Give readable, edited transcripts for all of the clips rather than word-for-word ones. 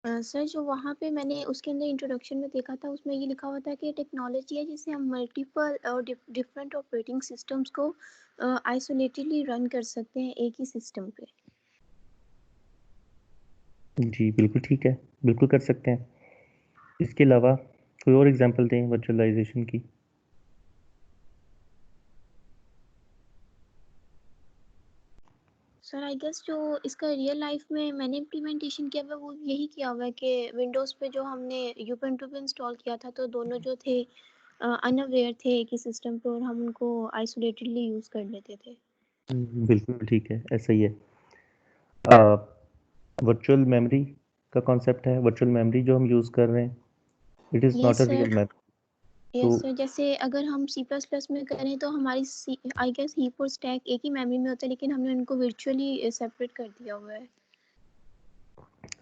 Sir जो वहाँ पे मैंने उसके अंदर इंट्रोडक्शन में देखा था उसमें ये लिखा हुआ था कि टेक्नोलॉजी है जिससे हम मल्टीपल और डिफरेंट ऑपरेटिंग सिस्टम्स को आइसोलेटेडली रन कर सकते हैं एक ही सिस्टम पे। जी बिल्कुल ठीक है, बिल्कुल कर सकते हैं। इसके अलावा कोई और एग्जांपल दें वर्चुअलाइजेशन की। सर आई गेस जो इसका रियल लाइफ में मैंने इम्प्लीमेंटेशन किया हुआ है वो यही किया हुआ है कि विंडोज़ पे जो हमने यूबुंटू पे इंस्टॉल किया था तो दोनों जो थे अनअवेयर थे एक ही सिस्टम पे और हम उनको आइसोलेटेडली यूज़ कर लेते थे। बिल्कुल ठीक है, ऐसा ही है। वर्चुअल मेमोरी का कॉन्सेप्ट है, वर्चुअल मेमोरी जो हम यूज़ कर रहे हैं, it is yes not a sir. Real memory. Yes तो सर, जैसे अगर हम सी प्लस प्लस में करें तो हमारी आई गेस हीप और स्टैक एक ही मेमोरी में होता है लेकिन हमने उनको वर्चुअली सेपरेट कर दिया हुआ है।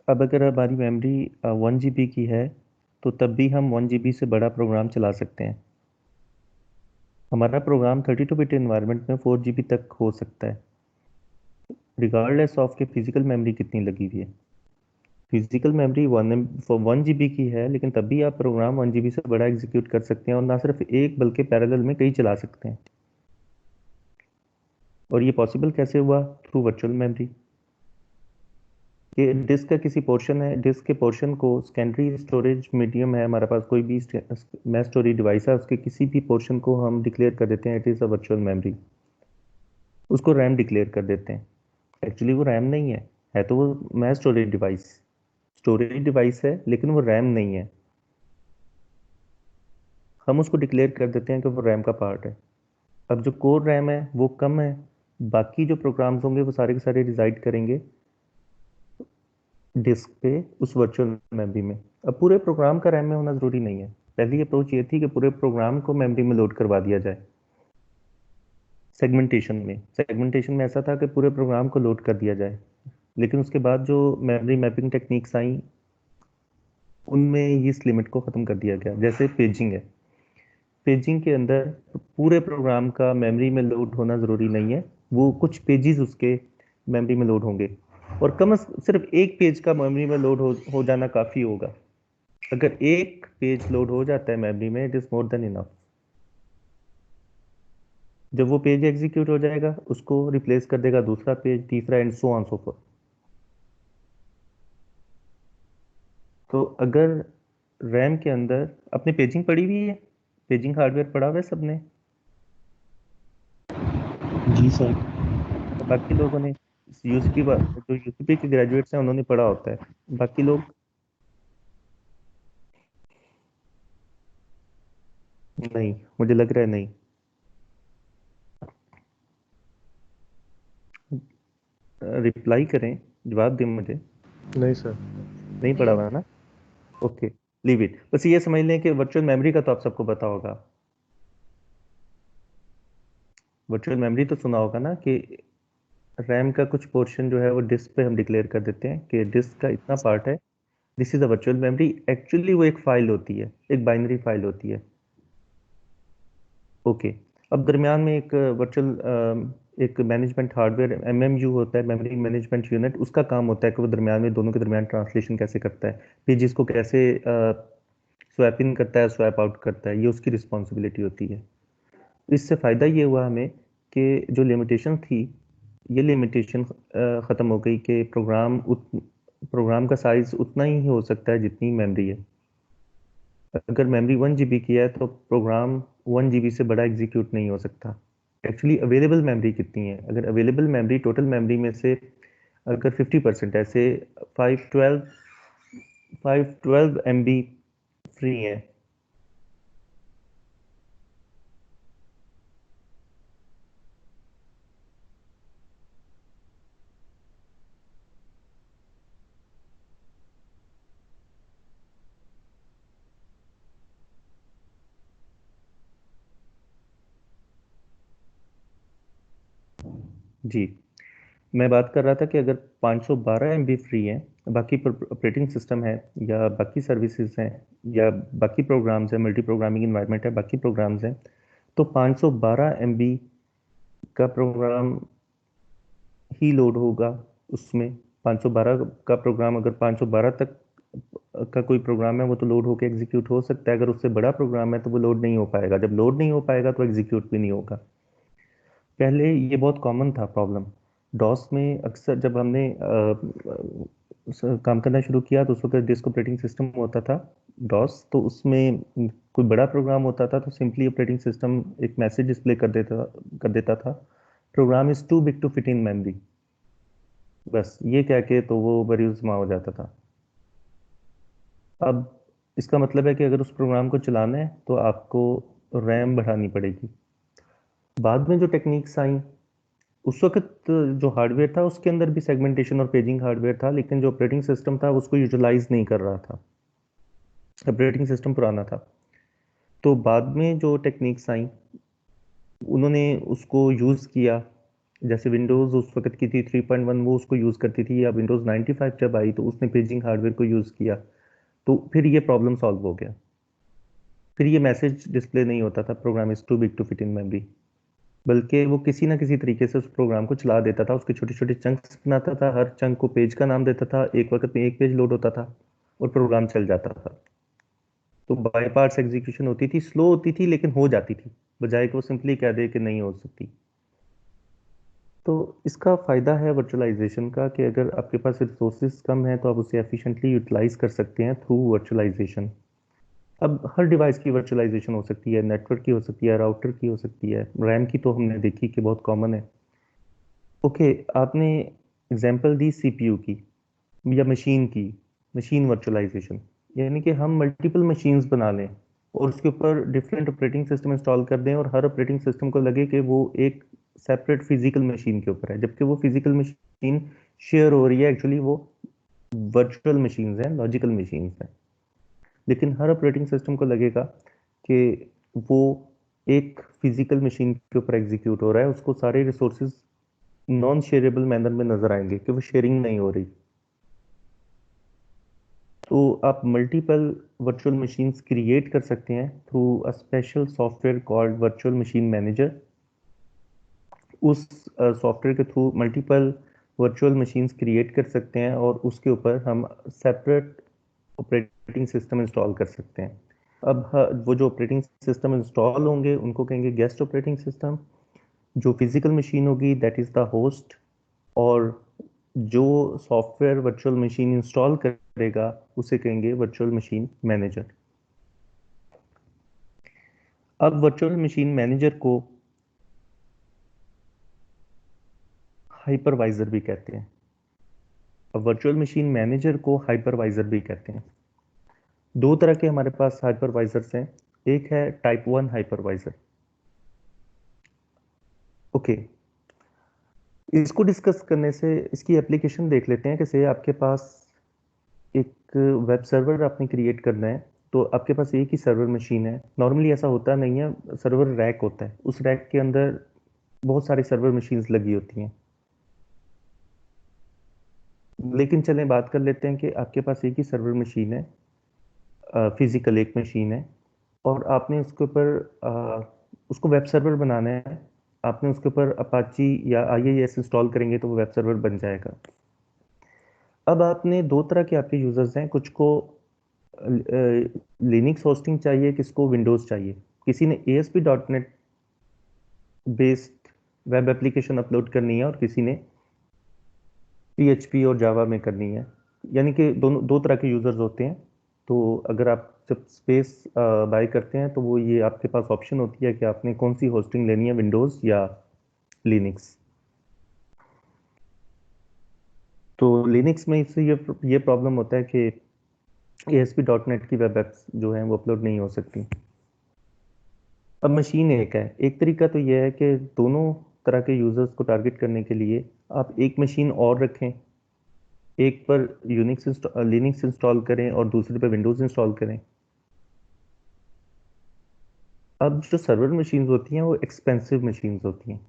अब अगर हमारी मेमोरी 1 GB की है, तो तब भी हम 1 GB से बड़ा प्रोग्राम चला सकते हैं। हमारा प्रोग्राम 32 बिट इन्वायरमेंट में 4 GB तक हो सकता है, रिगार्डलेस ऑफ के फिजिकल मेमोरी कितनी लगी हुई है। फिजिकल मेमोरी 1 GB की है, लेकिन तब भी आप प्रोग्राम 1 GB से बड़ा एग्जीक्यूट कर सकते हैं, और ना सिर्फ एक बल्कि पैरेलल में कई चला सकते हैं। और ये पॉसिबल कैसे हुआ? Through virtual memory. ये डिस्क का किसी पोर्शन है, डिस्क के पोर्शन को सेकेंडरी स्टोरेज मीडियम है हमारे पास, कोई भी मैस स्टोरेज डिवाइस है, उसके किसी भी पोर्शन को हम डिक्लेयर कर देते हैं it is a virtual memory. उसको रैम डिक्लेयर कर देते हैं। एक्चुअली वो रैम नहीं है तो वो मैस स्टोरेज डिवाइस है, लेकिन वो रैम नहीं है। हम उसको डिक्लेयर कर देते हैं कि वो रैम का पार्ट है। अब जो कोर रैम है वो कम है, बाकी जो प्रोग्राम्स होंगे वो सारे के सारे रिजाइड करेंगे डिस्क पे, उस वर्चुअल मेमोरी में। अब पूरे प्रोग्राम का रैम में होना ज़रूरी नहीं है। पहली अप्रोच ये थी कि पूरे प्रोग्राम को मेमोरी में लोड करवा दिया जाए। सेगमेंटेशन में ऐसा था कि पूरे प्रोग्राम को लोड कर दिया जाए, लेकिन उसके बाद जो मेमोरी मैपिंग टेक्निक्स आई, उनमें इस लिमिट को ख़त्म कर दिया गया। जैसे पेजिंग है, पेजिंग के अंदर पूरे प्रोग्राम का मेमोरी में लोड होना ज़रूरी नहीं है, वो कुछ पेजेस उसके मेमोरी में लोड होंगे, और सिर्फ एक पेज का मेमोरी में लोड हो जाना काफ़ी होगा। अगर एक पेज लोड हो जाता है मेमोरी में, it is more than enough. जब वो पेज एग्जीक्यूट हो जाएगा, उसको रिप्लेस कर देगा दूसरा पेज, तीसरा, and so on so fourth. तो अगर रैम के अंदर अपने पेजिंग पड़ी हुई है, पेजिंग हार्डवेयर पड़ा हुआ है सबने, जी सर। तो बाकी लोगों ने यूसीपी, जो यूसीपी के ग्रेजुएट्स हैं उन्होंने पढ़ा होता है। बाकी लोग नहीं, मुझे लग रहा है नहीं। रिप्लाई करें, जवाब दें मुझे। नहीं सर। नहीं पढ़ा हुआ है ना? Okay, leave it. बस ये समझ लें कि वर्चुअल मेमोरी का तो आप सबको पता होगा। वर्चुअल मेमोरी तो सुना होगा ना, कि रैम का कुछ पोर्शन जो है वो डिस्क पे हम डिक्लेयर कर देते हैं कि डिस्क का इतना पार्ट है, this is a virtual memory. Actually वो एक फाइल होती है, एक बाइनरी फाइल होती है। ओके। अब दरमियान में एक वर्चुअल एक मैनेजमेंट हार्डवेयर एमएमयू होता है, मेमोरी मैनेजमेंट यूनिट। उसका काम होता है कि वो दरमियान में दोनों के दरमियान ट्रांसलेशन कैसे करता है, पेजेस को कैसे स्वैप इन करता है, स्वैप आउट करता है, ये उसकी रिस्पॉन्सिबिलिटी होती है। इससे फ़ायदा ये हुआ हमें कि जो लिमिटेशन थी, ये लिमिटेशन ख़त्म हो गई कि प्रोग्राम का साइज़ उतना ही हो सकता है जितनी मेमोरी है। अगर मेमोरी 1 GB की है तो प्रोग्राम 1 GB से बड़ा एग्जीक्यूट नहीं हो सकता। एक्चुअली अवेलेबल मेमोरी कितनी है? अगर अवेलेबल मेमोरी टोटल मेमोरी में से अगर 50% ऐसे 512 512 MB फ्री है। जी, मैं बात कर रहा था कि अगर 512 MB फ्री है, बाकी ऑपरेटिंग सिस्टम है या बाकी सर्विसेज हैं या बाकी प्रोग्राम्स हैं, मल्टी प्रोग्रामिंग इन्वायरमेंट है, बाकी प्रोग्राम्स हैं, तो 512 MB का प्रोग्राम ही लोड होगा उसमें। 512 का प्रोग्राम अगर का कोई प्रोग्राम है वो तो लोड होकर एग्जीक्यूट हो सकता है, अगर उससे बड़ा प्रोग्राम है तो वो लोड नहीं हो पाएगा। जब लोड नहीं हो पाएगा तो एग्जीक्यूट भी नहीं होगा। पहले ये बहुत कॉमन था प्रॉब्लम। डॉस में अक्सर जब हमने काम करना शुरू किया तो उस वक्त डिस्क ऑपरेटिंग सिस्टम होता था डॉस, तो उसमें कोई बड़ा प्रोग्राम होता था तो सिंपली ऑपरेटिंग सिस्टम एक मैसेज डिस्प्ले कर देता था, program is too big to fit in memory. बस ये कह के तो वो बरूजमा हो जाता था। अब इसका मतलब है कि अगर उस प्रोग्राम को चलाना है तो आपको रैम बढ़ानी पड़ेगी। बाद में जो टेक्निक्स आई, उस वक्त जो हार्डवेयर था उसके अंदर भी सेगमेंटेशन और पेजिंग हार्डवेयर था, लेकिन जो ऑपरेटिंग सिस्टम था उसको यूटिलाइज नहीं कर रहा था, ऑपरेटिंग सिस्टम पुराना था। तो बाद में जो टेक्निक्स आई उन्होंने उसको यूज़ किया। जैसे विंडोज़ उस वक्त की थी 3.1, वो उसको यूज़ करती थी, या विंडोज़ 95 जब आई तो उसने पेजिंग हार्डवेयर को यूज़ किया, तो फिर ये प्रॉब्लम सॉल्व हो गया। फिर ये मैसेज डिस्प्ले नहीं होता था program is too big to fit in memory, बल्कि वो किसी ना किसी तरीके से उस प्रोग्राम को चला देता था, उसके छोटे छोटे चंक्स बनाता था, हर चंक को पेज का नाम देता था, एक वक्त में एक पेज लोड होता था और प्रोग्राम चल जाता था। तो बाई पार्ट्स एग्जीक्यूशन होती थी, स्लो होती थी लेकिन हो जाती थी, बजाय कि वो सिंपली कह दे कि नहीं हो सकती। तो इसका फ़ायदा है वर्चुअलाइजेशन का कि अगर आपके पास रिसोर्सेज कम है तो आप उसे एफिशिएंटली यूटिलाइज कर सकते हैं थ्रू वर्चुअलाइजेशन। अब हर डिवाइस की वर्चुअलाइजेशन हो सकती है, नेटवर्क की हो सकती है, राउटर की हो सकती है, रैम की तो हमने देखी कि बहुत कॉमन है। ओके, आपने एग्जांपल दी सीपीयू की या मशीन की, मशीन वर्चुअलाइजेशन, यानी कि हम मल्टीपल मशीन्स बना लें और उसके ऊपर डिफरेंट ऑपरेटिंग सिस्टम इंस्टॉल कर दें और हर ऑपरेटिंग सिस्टम को लगे कि वो एक सेपरेट फिजिकल मशीन के ऊपर है, जबकि वो फिजिकल मशीन शेयर हो रही है, एक्चुअली वो वर्चुअल मशीन्स हैं, लॉजिकल मशीन्स हैं। लेकिन हर ऑपरेटिंग सिस्टम को लगेगा कि वो एक फिजिकल मशीन के ऊपर एग्जीक्यूट हो रहा है, उसको सारे रिसोर्सेज नॉन शेयरेबल मैनर में नजर आएंगे कि वो शेयरिंग नहीं हो रही। तो आप मल्टीपल वर्चुअल मशीन्स क्रिएट कर सकते हैं through a special software called virtual machine manager. उस सॉफ्टवेयर के through multiple virtual machines create कर सकते हैं और उसके ऊपर हम सेपरेट ऑपरेटिंग सिस्टम इंस्टॉल कर सकते हैं। अब वो जो ऑपरेटिंग सिस्टम इंस्टॉल होंगे उनको कहेंगे गेस्ट ऑपरेटिंग सिस्टम। जो फिजिकल मशीन होगी दैट इज़ द होस्ट, और जो सॉफ्टवेयर वर्चुअल मशीन इंस्टॉल करेगा उसे कहेंगे वर्चुअल मशीन मैनेजर। अब वर्चुअल मशीन मैनेजर को हाइपरवाइजर भी कहते हैं। अब वर्चुअल मशीन मैनेजर को हाइपरवाइजर भी कहते हैं। दो तरह के हमारे पास हाइपरवाइजर्स हैं, एक है टाइप 1 हाइपरवाइजर। ओके, इसको डिस्कस करने से इसकी एप्लीकेशन देख लेते हैं कि से आपके पास एक वेब सर्वर आपने क्रिएट करना है, तो आपके पास एक ही सर्वर मशीन है। नॉर्मली ऐसा होता नहीं है, सर्वर रैक होता है, उस रैक के अंदर बहुत सारी सर्वर मशीन्स लगी होती हैं। लेकिन चलें बात कर लेते हैं कि आपके पास एक ही सर्वर मशीन है, फिजिकल एक मशीन है, और आपने उसके ऊपर उसको वेब सर्वर बनाना है। आपने उसके ऊपर अपाची या IIS इंस्टॉल करेंगे तो वो वेब सर्वर बन जाएगा। अब आपने दो तरह के आपके यूजर्स हैं, कुछ को लिनक्स होस्टिंग चाहिए, किसको विंडोज़ चाहिए। किसी ने ASP.NET based web application upload करनी है और किसी ने PHP और जावा में करनी है, यानी कि दोनों दो तरह के यूजर्स होते हैं। तो अगर आप जब स्पेस बाय करते हैं तो वो ये आपके पास ऑप्शन होती है कि आपने कौन सी होस्टिंग लेनी है, विंडोज़ या लिनक्स। तो लिनक्स में इससे ये प्रॉब्लम होता है कि ASP.NET की वेब एप्स जो हैं वो अपलोड नहीं हो सकती। अब मशीन एक है, एक तरीका तो यह है कि दोनों तरह के यूजर्स को टारगेट करने के लिए आप एक मशीन और रखें, एक पर लिनक्स इंस्टॉल करें और दूसरे पर विंडोज़ इंस्टॉल करें। अब जो सर्वर मशीन्स होती हैं वो एक्सपेंसिव मशीन्स होती हैं।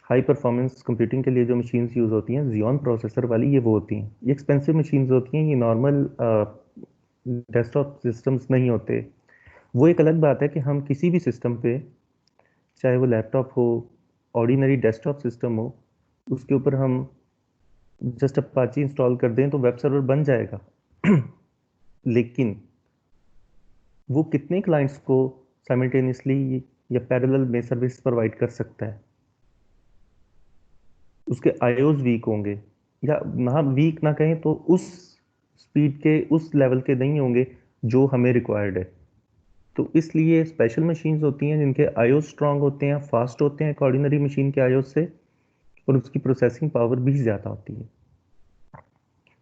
हाई परफॉर्मेंस कंप्यूटिंग के लिए जो मशीन्स यूज़ होती हैं Xeon प्रोसेसर वाली, ये वो होती हैं। ये एक्सपेंसिव मशीन्स होती हैं, ये नॉर्मल डेस्कटॉप सिस्टम्स नहीं होते। वो एक अलग बात है कि हम किसी भी सिस्टम पे, चाहे वो लैपटॉप हो, ऑर्डिनरी डेस्कटॉप सिस्टम हो, उसके ऊपर हम जस्ट अपाची इंस्टॉल कर दें तो वेब सर्वर बन जाएगा। लेकिन वो कितने क्लाइंट्स को साइमल्टेनियसली या पैरेलल में सर्विस प्रोवाइड कर सकता है? उसके आईओस वीक होंगे, या ना वीक ना कहें तो उस स्पीड के, उस लेवल के नहीं होंगे जो हमें रिक्वायर्ड है। तो इसलिए स्पेशल मशीन्स होती हैं जिनके आईओस स्ट्रांग होते हैं, फास्ट होते हैं ऑर्डिनरी मशीन के आईओस से, और उसकी प्रोसेसिंग पावर भी ज़्यादा होती है।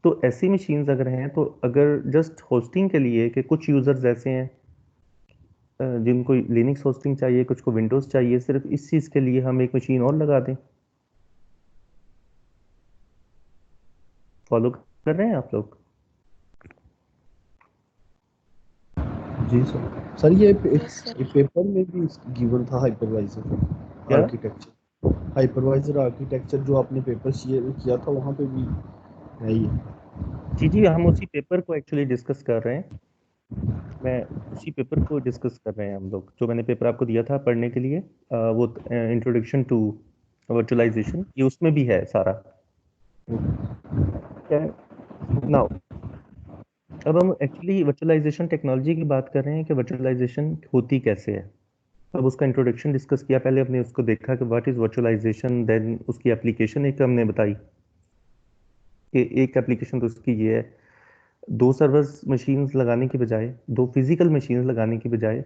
तो ऐसी मशीन्स अगर हैं, तो अगर जस्ट होस्टिंग के लिए कि कुछ यूज़र्स ऐसे हैं जिनको लिनक्स होस्टिंग चाहिए, कुछ को विंडोज़ चाहिए, सिर्फ इस चीज़ के लिए हम एक मशीन और लगा दें। फॉलो कर रहे हैं आप लोग? जी सर। सर ये यस सर। पेपर में भी गिवन था हाइपरवाइजर क्या? आर्किटेक्चर। हाइपरवाइजर आर्किटेक्चर जो आपने पेपर शेयर किया था वहाँ पे भी है ये। जी जी, हम उसी पेपर को एक्चुअली डिस्कस कर रहे हैं। मैं उसी पेपर को डिस्कस कर रहे हैं हम लोग, जो मैंने पेपर आपको दिया था पढ़ने के लिए, वो इंट्रोडक्शन टू वर्चुअलाइजेशन, ये उसमें भी है सारा। नाउ अब हम एक्चुअली वर्चुअलाइजेशन टेक्नोलॉजी की बात कर रहे हैं कि वर्चुअलाइजेशन होती कैसे है। अब उसका इंट्रोडक्शन डिस्कस किया, पहले हमने उसको देखा कि व्हाट इज वर्चुअलाइजेशन, देन उसकी एप्लीकेशन एक हमने बताई कि एक एप्लीकेशन तो उसकी ये है, दो सर्वर्स मशीन्स लगाने की बजाय, दो फिजिकल मशीन्स लगाने की बजाय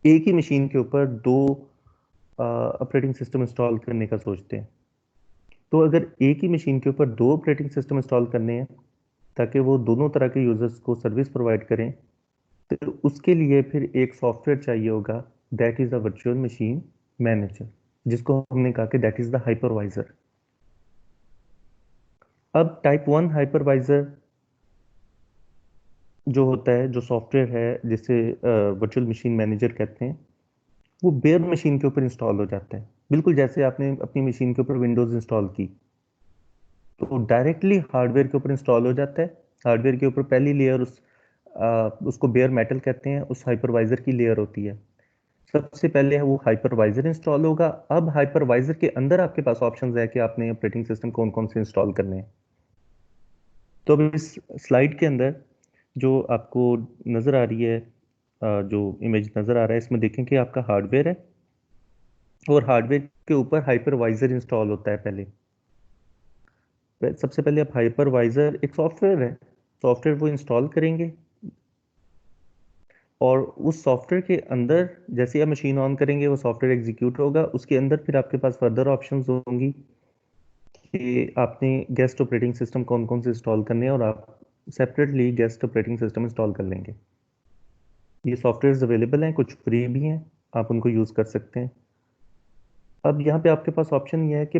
एक ही मशीन के ऊपर दो ऑपरेटिंग सिस्टम इंस्टॉल करने का सोचते हैं। तो अगर एक ही मशीन के ऊपर दो ऑपरेटिंग सिस्टम इंस्टॉल करने हैं ताकि वो दोनों तरह के यूजर्स को सर्विस प्रोवाइड करें, तो उसके लिए फिर एक सॉफ्टवेयर चाहिए होगा, that is a virtual machine manager, जिसको हमने कहा कि दैट इज द हाइपरवाइजर। अब टाइप 1 हाइपरवाइजर जो होता है, जो सॉफ्टवेयर है जिसे वर्चुअल मशीन मैनेजर कहते हैं, वो बेयर मशीन के ऊपर इंस्टॉल हो जाता है, बिल्कुल जैसे आपने अपनी मशीन के ऊपर विंडोज इंस्टॉल की, तो डायरेक्टली हार्डवेयर के ऊपर इंस्टॉल हो जाता है। हार्डवेयर के ऊपर पहली लेयर उसको बेयर मेटल कहते हैं, उस हाइपरवाइजर की लेयर होती है। सबसे पहले वो हाइपरवाइजर इंस्टॉल होगा। अब हाइपरवाइजर के अंदर आपके पास ऑप्शंस है कि आपने ऑपरेटिंग सिस्टम कौन कौन से इंस्टॉल करने हैं। तो अब इस स्लाइड के अंदर जो आपको नज़र आ रही है, जो इमेज नज़र आ रहा है, इसमें देखें कि आपका हार्डवेयर है और हार्डवेयर के ऊपर हाइपरवाइजर इंस्टॉल होता है। पहले सबसे पहले आप हाइपरवाइजर एक सॉफ्टवेयर है, सॉफ्टवेयर वो इंस्टॉल करेंगे, और उस सॉफ्टवेयर के अंदर जैसे आप मशीन ऑन करेंगे वो सॉफ्टवेयर एग्जीक्यूट होगा। उसके अंदर फिर आपके पास फर्दर ऑप्शंस होंगी कि आपने गेस्ट ऑपरेटिंग सिस्टम कौन कौन से इंस्टॉल करने हैं, और आप separately guest operating system install कर लेंगे। ये सॉफ्टवेयर अवेलेबल हैं, कुछ फ्री भी हैं, आप उनको यूज़ कर सकते हैं। अब यहाँ पे आपके पास ऑप्शन ये है कि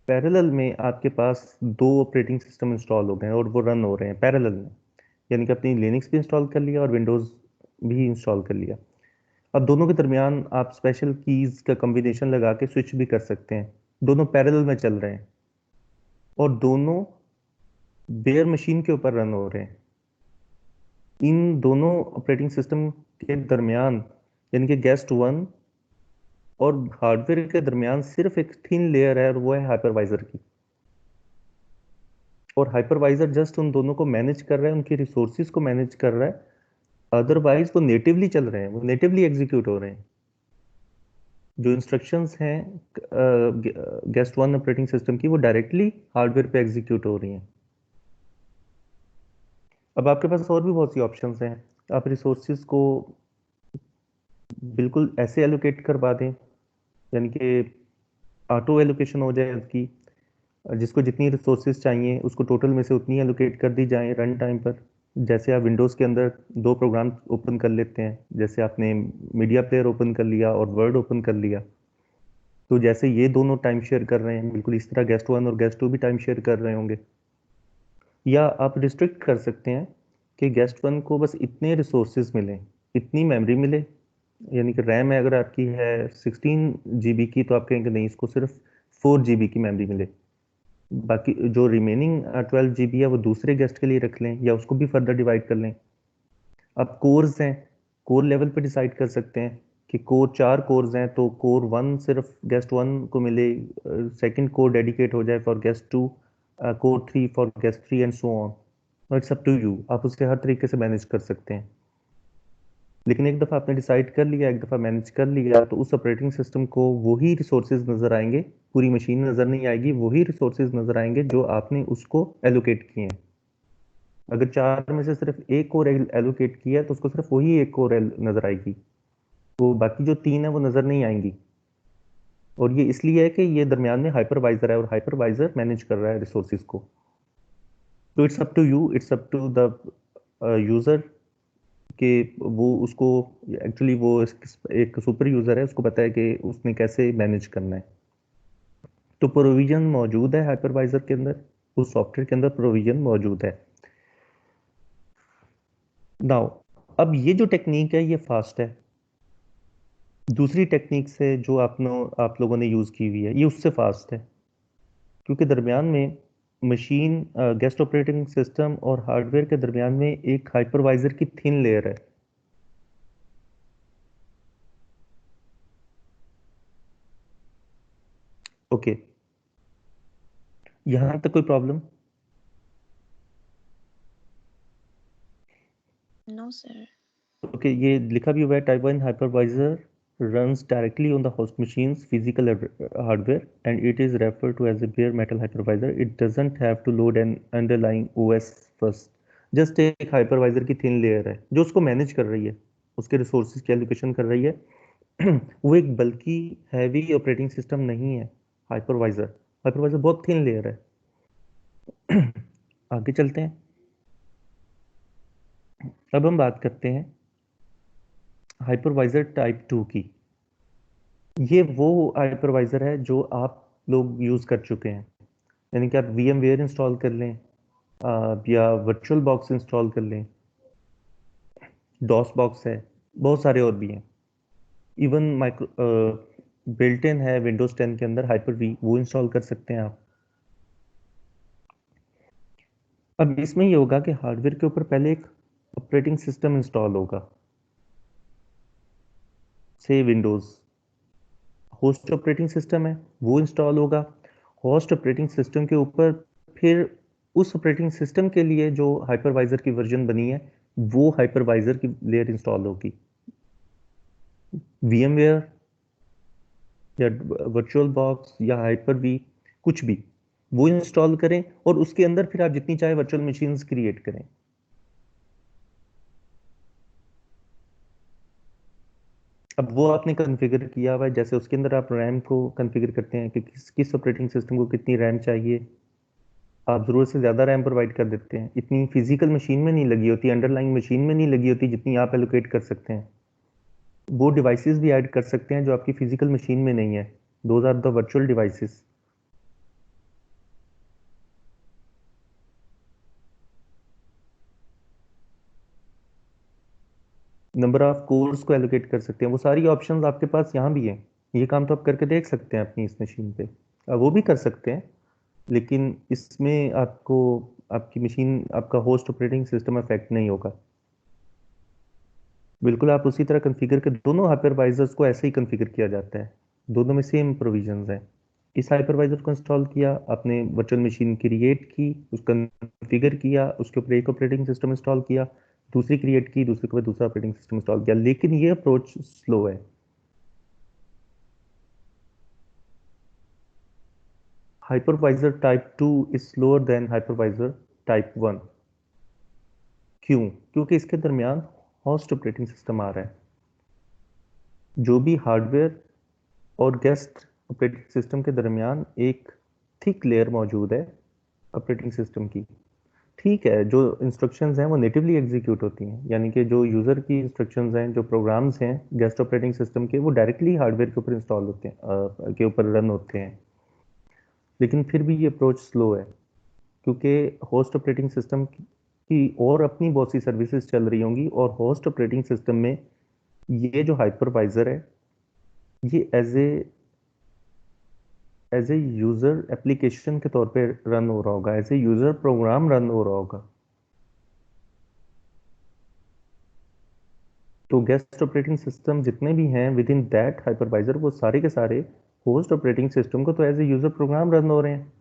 पैरेलल में आपके पास दो ऑपरेटिंग सिस्टम इंस्टॉल हो गए हैं और वो रन हो रहे हैं पैरेलल में, यानी कि अपनी लिनक्स भी इंस्टॉल कर लिया और विंडोज़ भी इंस्टॉल कर लिया। अब दोनों के दरमियान आप स्पेशल कीज़ का कम्बिनेशन लगा के स्विच भी कर सकते हैं। दोनों पैरेलल में चल रहे हैं और दोनों बेयर मशीन के ऊपर रन हो रहे हैं। इन दोनों ऑपरेटिंग सिस्टम के दरमियान, यानी कि गेस्ट वन और हार्डवेयर के दरमियान सिर्फ एक थिन लेयर है, और वो है हाइपरवाइजर की। और हाइपरवाइजर जस्ट उन दोनों को मैनेज कर रहा है, उनकी रिसोर्सिस को मैनेज कर रहा है। अदरवाइज वो नेटिवली चल रहे हैं, वो नेटिवली एग्जीक्यूट हो रहे हैं। जो इंस्ट्रक्शंस हैं गेस्ट वन ऑपरेटिंग सिस्टम की, वो डायरेक्टली हार्डवेयर पे एग्जीक्यूट हो रही हैं। अब आपके पास और भी बहुत सी ऑप्शंस हैं। आप रिसोर्सिस को बिल्कुल ऐसे एलोकेट करवा दें, यानी कि ऑटो एलोकेशन हो जाए उसकी, जिसको जितनी रिसोर्सेज चाहिए उसको टोटल में से उतनी एलोकेट कर दी जाए रन टाइम पर। जैसे आप विंडोज़ के अंदर दो प्रोग्राम ओपन कर लेते हैं, जैसे आपने मीडिया प्लेयर ओपन कर लिया और वर्ड ओपन कर लिया, तो जैसे ये दोनों टाइम शेयर कर रहे हैं, बिल्कुल इस तरह गेस्ट वन और गेस्ट टू भी टाइम शेयर कर रहे होंगे। या आप रिस्ट्रिक्ट कर सकते हैं कि गेस्ट वन को बस इतने रिसोर्सेज मिलें, इतनी मेमोरी मिले, यानी कि रैम है अगर आपकी है 16 GB की, तो आप कहेंगे नहीं, इसको सिर्फ 4 GB की मेमोरी मिले। बाकी जो रिमेनिंग 12 GB है वो दूसरे गेस्ट के लिए रख लें, या उसको भी फर्दर डिवाइड कर लें। अब कोर्स हैं, कोर लेवल पे डिसाइड कर सकते हैं कि कोर 4 कोर्स हैं तो कोर 1 सिर्फ गेस्ट 1 को मिले, सेकंड कोर डेडिकेट हो जाए for guest 2, core 3 for guest 3 and so on. It's up to you, आप उसे हर तरीके से मैनेज कर सकते हैं। लेकिन एक दफ़ा आपने डिसाइड कर लिया, एक दफ़ा मैनेज कर लिया, तो उस ऑपरेटिंग सिस्टम को वही रिसोर्सेज नज़र आएंगे, पूरी मशीन नज़र नहीं आएगी, वही रिसोर्सेज नज़र आएंगे जो आपने उसको एलोकेट किए हैं। अगर 4 में से सिर्फ एक कोर एलोकेट किया है तो उसको सिर्फ वही एक कोर नज़र आएगी, तो बाकी जो 3 है वो नज़र नहीं आएंगी। और ये इसलिए है कि ये दरमियान में हाइपरवाइजर है और हाइपरवाइजर मैनेज कर रहा है रिसोर्सेज को। तो it's up to you, it's up to the user कि वो उसको एक्चुअली वो एक सुपर यूज़र है, उसको पता है कि उसने कैसे मैनेज करना है। तो प्रोविजन मौजूद है हाइपरवाइजर के अंदर, उस सॉफ्टवेयर के अंदर प्रोविजन मौजूद है। नाउ अब ये जो टेक्निक है ये फास्ट है, दूसरी टेक्निक से जो आप लोगों ने यूज़ की हुई है ये उससे फास्ट है, क्योंकि दरमियान में मशीन गेस्ट ऑपरेटिंग सिस्टम और हार्डवेयर के दरमियान में एक हाइपरवाइजर की थिन लेयर है। ओके, यहां तक कोई प्रॉब्लम? No sir. ओके, ये लिखा भी हुआ है, type 1 hypervisor runs directly on the host machine's physical hardware and it is referred to as a bare metal hypervisor. It doesn't have to load an underlying OS first. Just एक hypervisor की thin layer है जो उसको manage कर रही है, उसके resources की एलोकेशन कर रही है। वो एक बल्कि हैवी ऑपरेटिंग सिस्टम नहीं है हाइपरवाइजर। हाइपरवाइजर बहुत थिन लेयर है। आगे चलते हैं, अब हम बात करते हैं हाइपरवाइजर टाइप 2 की। ये वो हाइपरवाइजर है जो आप लोग यूज़ कर चुके हैं, यानी कि आप VMware इंस्टॉल कर लें, या वर्चुअल बॉक्स इंस्टॉल कर लें, डॉस बॉक्स है, बहुत सारे और भी हैं। इवन माइक्रो बिल्ट इन है विंडोज 10 के अंदर हाइपर वी, वो इंस्टॉल कर सकते हैं आप। अब इसमें ये होगा कि हार्डवेयर के ऊपर पहले एक ऑपरेटिंग सिस्टम इंस्टॉल होगा, से विंडोज होस्ट ऑपरेटिंग सिस्टम है वो इंस्टॉल होगा। होस्ट ऑपरेटिंग सिस्टम के ऊपर फिर उस ऑपरेटिंग सिस्टम के लिए जो हाइपरवाइजर की वर्जन बनी है वो हाइपरवाइजर की लेयर इंस्टॉल होगी। VMware या वर्चुअल बॉक्स या हाइपर वी, कुछ भी वो इंस्टॉल करें और उसके अंदर फिर आप जितनी चाहे वर्चुअल मशीन्स क्रिएट करें। अब वो आपने कॉन्फ़िगर किया हुआ है, जैसे उसके अंदर आप रैम को कॉन्फ़िगर करते हैं कि किस ऑपरेटिंग सिस्टम को कितनी रैम चाहिए, आप ज़रूरत से ज़्यादा रैम प्रोवाइड कर देते हैं। इतनी फिजिकल मशीन में नहीं लगी होती, अंडरलाइंग मशीन में नहीं लगी होती जितनी आप एलोकेट कर सकते हैं। वो डिवाइसेस भी ऐड कर सकते हैं जो आपकी फिजिकल मशीन में नहीं है, those are the virtual devices. Number of cores को एलोकेट कर सकते हैं, वो सारी ऑप्शंस आपके पास यहाँ भी हैं। ये काम तो आप करके देख सकते हैं अपनी इस मशीन पे, वो भी कर सकते हैं, लेकिन इसमें आपको आपकी मशीन, आपका होस्ट ऑपरेटिंग सिस्टम इफेक्ट नहीं होगा। बिल्कुल आप उसी तरह कॉन्फ़िगर के, दोनों हाइपरवाइजर्स को ऐसे ही कॉन्फ़िगर किया जाता है, दोनों में सेम प्रोविजंस हैं। इस हाइपरवाइजर को इंस्टॉल किया आपने, वर्चुअल मशीन क्रिएट की, उसका कॉन्फ़िगर किया, उसके ऊपर एक ऑपरेटिंग सिस्टम इंस्टॉल किया, दूसरी क्रिएट की, दूसरे के ऊपर दूसरा ऑपरेटिंग सिस्टम इंस्टॉल किया। लेकिन ये अप्रोच स्लो है। Hypervisor type 2 is slower then hypervisor type 1। क्यों? क्योंकि इसके दरमियान होस्ट ऑपरेटिंग सिस्टम आ रहा है। जो भी हार्डवेयर और गेस्ट ऑपरेटिंग सिस्टम के दरमियान एक थिक लेयर मौजूद है ऑपरेटिंग सिस्टम की। ठीक है, जो इंस्ट्रक्शंस हैं वो नेटिवली एग्जीक्यूट होती हैं, यानी कि जो यूज़र की इंस्ट्रक्शंस हैं, जो प्रोग्राम्स हैं गेस्ट ऑपरेटिंग सिस्टम के, वो डायरेक्टली हार्डवेयर के ऊपर इंस्टॉल होते हैं, के ऊपर रन होते हैं। लेकिन फिर भी ये अप्रोच स्लो है, क्योंकि होस्ट ऑपरेटिंग सिस्टम की और अपनी बहुत सी सर्विसेज चल रही होंगी, और होस्ट ऑपरेटिंग सिस्टम में ये जो हाइपरवाइजर है ये एज ए यूज़र एप्लीकेशन के तौर पे रन हो रहा होगा, as a user program run हो रहा होगा। तो गेस्ट ऑपरेटिंग सिस्टम जितने भी हैं विद इन दैट हाइपरवाइजर वो सारे के सारे होस्ट ऑपरेटिंग सिस्टम को तो as a user program run हो रहे हैं।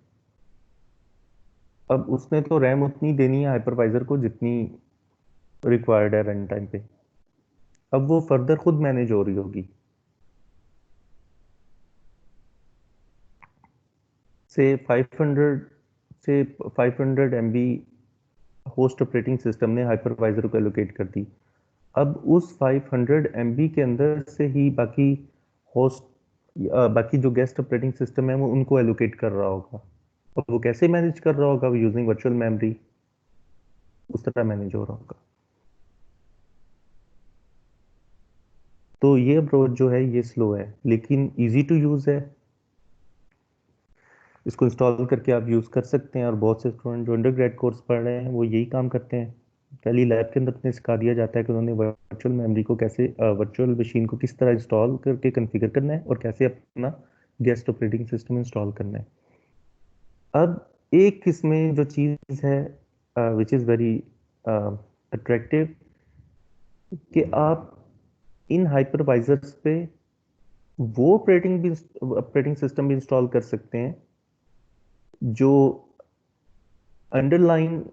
अब उसने तो रैम उतनी देनी है हाइपरवाइजर को जितनी रिक्वायर्ड है रन टाइम पे। अब वो फर्दर खुद मैनेज हो रही होगी। से 500 MB होस्ट ऑपरेटिंग सिस्टम ने हाइपरवाइजर को एलोकेट कर दी। अब उस 500 MB के अंदर से ही बाकी होस्ट बाकी जो गेस्ट ऑपरेटिंग सिस्टम है वो उनको एलोकेट कर रहा होगा। और वो कैसे मैनेज कर रहा होगा? वो यूजिंग वर्चुअल मेमोरी उस तरह मैनेज हो रहा होगा। तो ये अप्रोच जो है ये स्लो है लेकिन इजी टू यूज है। इसको इंस्टॉल करके आप यूज़ कर सकते हैं और बहुत से स्टूडेंट जो अंडर ग्रेड कोर्स पढ़ रहे हैं वो यही काम करते हैं। पहली लैब के अंदर उन्हें सिखा दिया जाता है कि उन्होंने वर्चुअल मेमोरी को कैसे वर्चुअल मशीन को किस तरह इंस्टॉल करके कॉन्फ़िगर करना है और कैसे अपना गेस्ट ऑपरेटिंग सिस्टम इंस्टॉल करना है। अब एक इसमें जो चीज़ है विच इज़ वेरी अट्रैक्टिव कि आप इन हाइपरवाइजर्स पे वो ऑपरेटिंग सिस्टम भी इंस्टॉल कर सकते हैं जो अंडरलाइन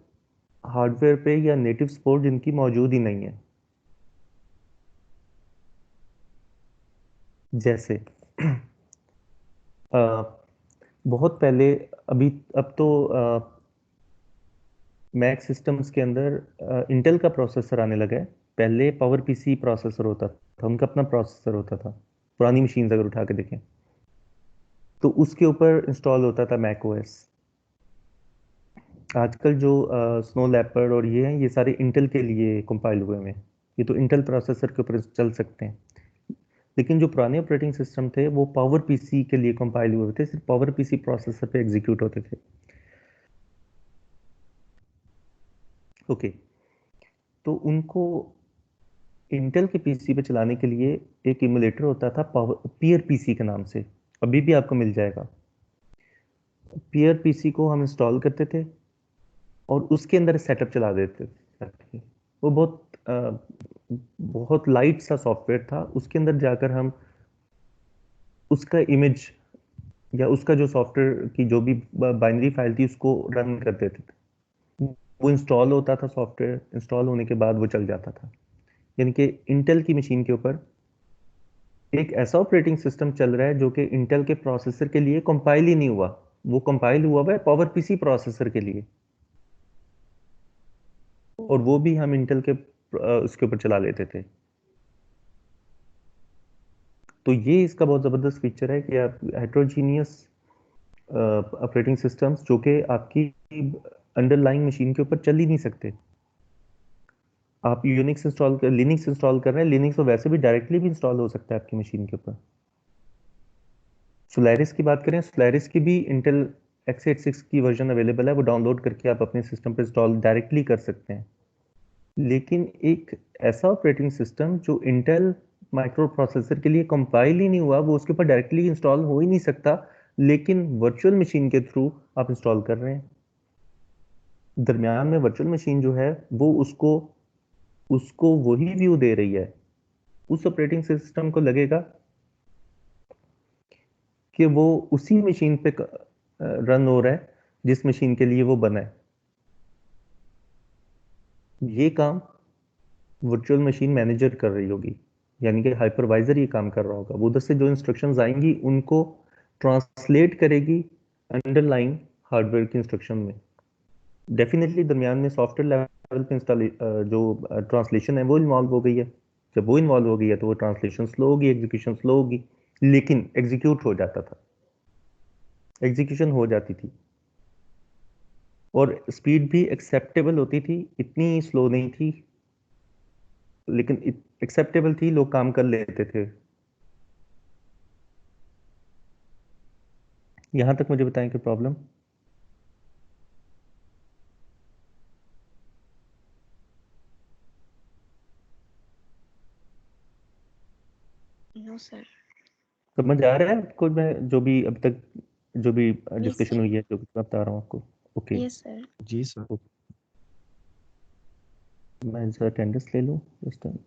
हार्डवेयर पे या नेटिव सपोर्ट जिनकी मौजूद ही नहीं है। जैसे बहुत पहले अभी अब तो मैक सिस्टम्स के अंदर इंटेल का प्रोसेसर आने लगा है। पहले पावर पीसी प्रोसेसर होता था, उनका अपना प्रोसेसर होता था। पुरानी मशीन अगर उठा के देखें तो उसके ऊपर इंस्टॉल होता था मैक ओएस। आजकल जो स्नो लेपर्ड और ये हैं ये सारे इंटेल के लिए कंपाइल हुए हैं। ये तो इंटेल प्रोसेसर के ऊपर चल सकते हैं। लेकिन जो पुराने ऑपरेटिंग सिस्टम थे वो पावर पीसी के लिए कंपाइल हुए थे, सिर्फ पावर पीसी प्रोसेसर पे एग्जीक्यूट होते थे। ओके, तो उनको इंटेल के पीसी पे चलाने के लिए एक इमुलेटर होता था पावर पीयर पीसी के नाम से, अभी भी आपको मिल जाएगा। पीयर पीसी को हम इंस्टॉल करते थे और उसके अंदर सेटअप चला देते थे। वो बहुत लाइट सा सॉफ्टवेयर था। उसके अंदर जाकर हम उसका इमेज या उसका जो सॉफ्टवेयर की जो भी बाइनरी फाइल थी उसको रन कर देते थे। वो इंस्टॉल होता था, सॉफ्टवेयर इंस्टॉल होने के बाद वो चल जाता था। यानी कि इंटेल की मशीन के ऊपर एक ऐसा ऑपरेटिंग सिस्टम चल रहा है जो कि इंटेल के प्रोसेसर के लिए कंपाइल ही नहीं हुआ। वो कंपाइल हुआ है पावर पीसी प्रोसेसर के लिए, और वो भी हम इंटेल के उसके ऊपर चला लेते थे। तो ये इसका बहुत ज़बरदस्त फीचर है कि आप हेट्रोजीनियस ऑपरेटिंग सिस्टम्स जो कि आपकी अंडरलाइंग मशीन के ऊपर चल ही नहीं सकते। आप यूनिक्स इंस्टॉल कर लिनक्स इंस्टॉल कर रहे हैं, लिनक्स तो वैसे भी डायरेक्टली भी इंस्टॉल हो सकता है आपकी मशीन के ऊपर। सोलारिस की बात करें, सोलारिस की भी इंटेल x86 की वर्जन अवेलेबल है, वो डाउनलोड करके आप अपने सिस्टम पर इंस्टॉल डायरेक्टली कर सकते हैं। लेकिन एक ऐसा ऑपरेटिंग सिस्टम जो इंटेल माइक्रो प्रोसेसर के लिए कंपाइल ही नहीं हुआ, वो उसके ऊपर डायरेक्टली इंस्टॉल हो ही नहीं सकता, लेकिन वर्चुअल मशीन के थ्रू आप इंस्टॉल कर रहे हैं। दरमियान में वर्चुअल मशीन जो है वो उसको उसको वही व्यू दे रही है। उस ऑपरेटिंग सिस्टम को लगेगा कि वो उसी मशीन पे रन हो रहा है जिस मशीन के लिए वो बना है। ये काम वर्चुअल मशीन मैनेजर कर रही होगी, यानी कि हाइपरवाइजर ये काम कर रहा होगा। वो उधर से जो इंस्ट्रक्शंस आएंगी उनको ट्रांसलेट करेगी अंडरलाइन हार्डवेयर की इंस्ट्रक्शन में। डेफिनेटली दरमियान में सॉफ्टवेयर लेवल पे इंस्टॉल जो ट्रांसलेशन है वो इन्वॉल्व हो गई है। जब वो इन्वॉल्व हो गई है तो वो ट्रांसलेशन स्लो होगी, एग्जीक्यूशन स्लो होगी, लेकिन एग्जीक्यूट हो जाता था, एग्जीक्यूशन हो जाती थी और स्पीड भी एक्सेप्टेबल होती थी, इतनी स्लो नहीं थी लेकिन एक्सेप्टेबल थी, लोग काम कर लेते थे। यहां तक मुझे बताएं कि प्रॉब्लम। No sir. समझ आ रहा है आपको? मैं जो भी अब तक जो भी यस डिस्कशन सर। हुई है, जो भी मैं बता रहा हूँ आपको। Okay, yes sir. जी सर। मैं अटेंडेंस ले लूँ इस टाइम।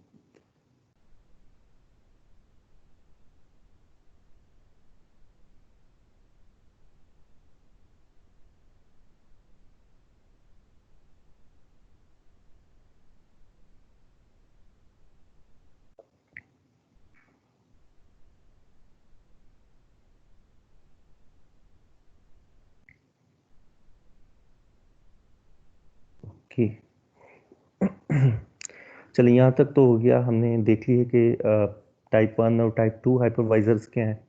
ओके। चलिए, यहाँ तक तो हो गया, हमने देख लिया कि टाइप 1 और टाइप 2 हाइपरवाइजर्स क्या हैं।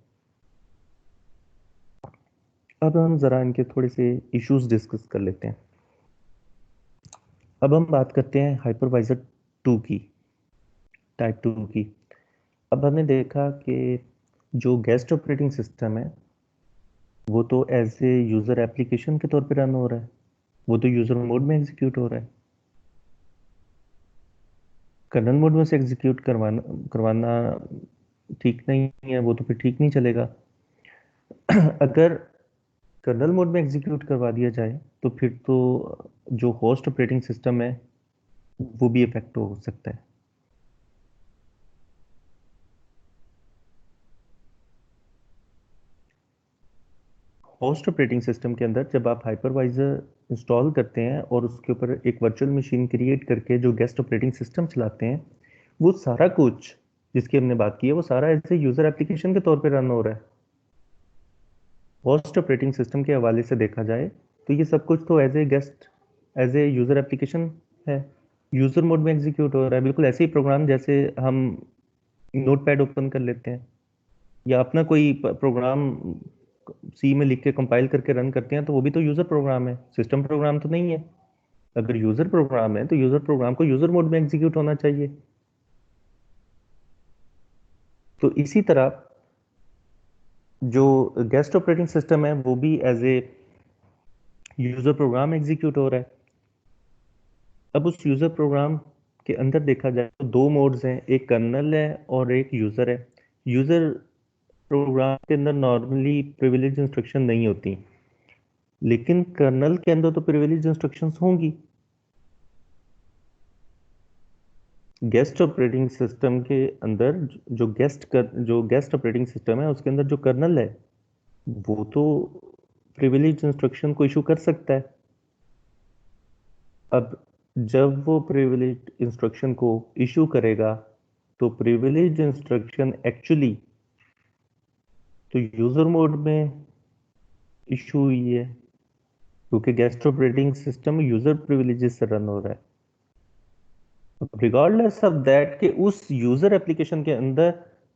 अब हम ज़रा इनके थोड़े से इश्यूज डिस्कस कर लेते हैं। अब हम बात करते हैं हाइपरवाइजर 2 की, टाइप 2 की। अब हमने देखा कि जो गेस्ट ऑपरेटिंग सिस्टम है वो तो एज ए यूज़र एप्लीकेशन के तौर पे रन हो रहा है, वो तो यूज़र मोड में एग्जीक्यूट हो रहा है। कर्नल मोड में से एग्जीक्यूट करवाना करवाना ठीक नहीं है, वो तो फिर ठीक नहीं चलेगा। अगर कर्नल मोड में एग्जीक्यूट करवा दिया जाए तो फिर तो जो होस्ट ऑपरेटिंग सिस्टम है वो भी इफेक्ट हो सकता है। होस्ट ऑपरेटिंग सिस्टम के अंदर जब आप हाइपरवाइजर इंस्टॉल करते हैं और उसके ऊपर एक वर्चुअल मशीन क्रिएट करके जो गेस्ट ऑपरेटिंग सिस्टम चलाते हैं, वो सारा कुछ जिसकी हमने बात की है वो सारा ऐसे यूजर एप्लीकेशन के तौर पे रन हो रहा है। होस्ट ऑपरेटिंग सिस्टम के हवाले से देखा जाए तो ये सब कुछ तो as a guest, as a user application है, यूजर मोड में एग्जीक्यूट हो रहा है। बिल्कुल ऐसे ही प्रोग्राम जैसे हम नोटपैड ओपन कर लेते हैं या अपना कोई प्रोग्राम सी में लिख के कंपाइल करके रन करते हैं, तो वो भी तो यूजर प्रोग्राम है, सिस्टम प्रोग्राम तो नहीं है। अगर यूजर प्रोग्राम है तो यूजर प्रोग्राम को यूजर मोड में एग्जीक्यूट होना चाहिए। तो इसी तरह जो गेस्ट ऑपरेटिंग सिस्टम है वो भी as a user program execute हो रहा है। अब उस यूजर प्रोग्राम के अंदर देखा जाए तो दो मोड्स हैं, एक कर्नल है और एक यूजर है। यूजर प्रोग्राम के अंदर नॉर्मली प्रिविलेज इंस्ट्रक्शन नहीं होती, लेकिन कर्नल के अंदर तो प्रिविलेज इंस्ट्रक्शंस होंगी। गेस्ट ऑपरेटिंग सिस्टम के अंदर जो गेस्ट ऑपरेटिंग सिस्टम है उसके अंदर जो कर्नल है वो तो प्रिविलेज इंस्ट्रक्शन को इशू कर सकता है। अब जब वो प्रिविलेज इंस्ट्रक्शन को इशू करेगा तो प्रिविलेज इंस्ट्रक्शन एक्चुअली तो यूजर मोड में इशू हुई है, क्योंकि guest operating system user privileges से रन हो रहा है। रिगार्डलेस ऑफ दैट कि उस यूजर एप्लीकेशन के अंदर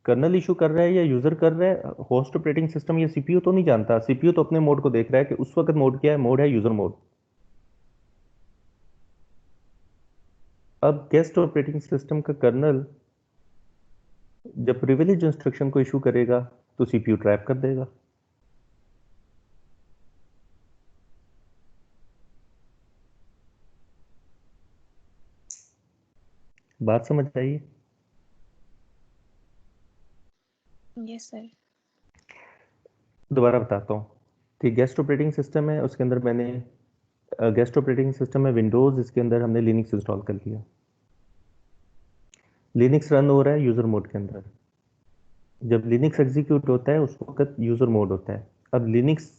कर्नल इशू कर रहा है या यूजर कर रहा है, होस्ट ऑपरेटिंग सिस्टम या सीपीयू तो नहीं जानता। सीपीयू तो अपने मोड को देख रहा है कि उस वक्त मोड क्या है, मोड है यूजर मोड। अब गेस्ट ऑपरेटिंग सिस्टम का कर्नल जब प्रिविलेज इंस्ट्रक्शन को इशू करेगा तो सीपीयू ट्रैप कर देगा। बात समझ आइए? Yes sir. दोबारा बताता हूँ कि गेस्ट ऑपरेटिंग सिस्टम है, उसके अंदर मैंने गेस्ट ऑपरेटिंग सिस्टम है विंडोज, इसके अंदर हमने लिनक्स इंस्टॉल कर लिया। लिनक्स रन हो रहा है यूजर मोड के अंदर। जब लिनक्स एग्जीक्यूट होता है उस वक्त यूजर मोड होता है। अब लिनक्स